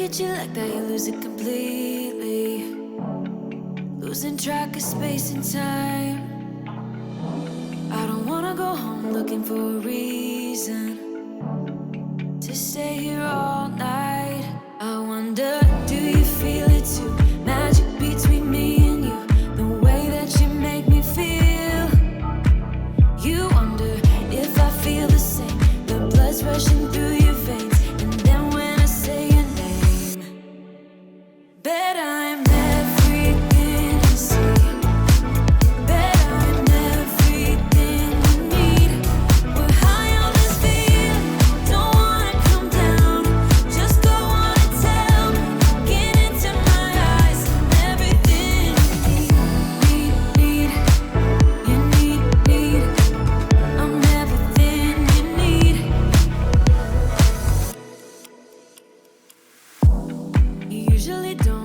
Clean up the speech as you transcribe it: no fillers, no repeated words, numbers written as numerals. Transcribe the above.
at you like that, you lose it completely. Losing track of space and time. I don't wanna go home looking for a reason to stay here all night. I wonder, do you feel it too? Magic between me and you, the way that you make me feel. You wonder if I feel the same, the blood's rushing through your veins. And then when I say your name, bet I'm everything you see. Bet I'm everything you need. We're high on this feeling, don't wanna come down. Just go on and tell me, get into my eyes. I'm everything you need. I'm everything you need. You usually don't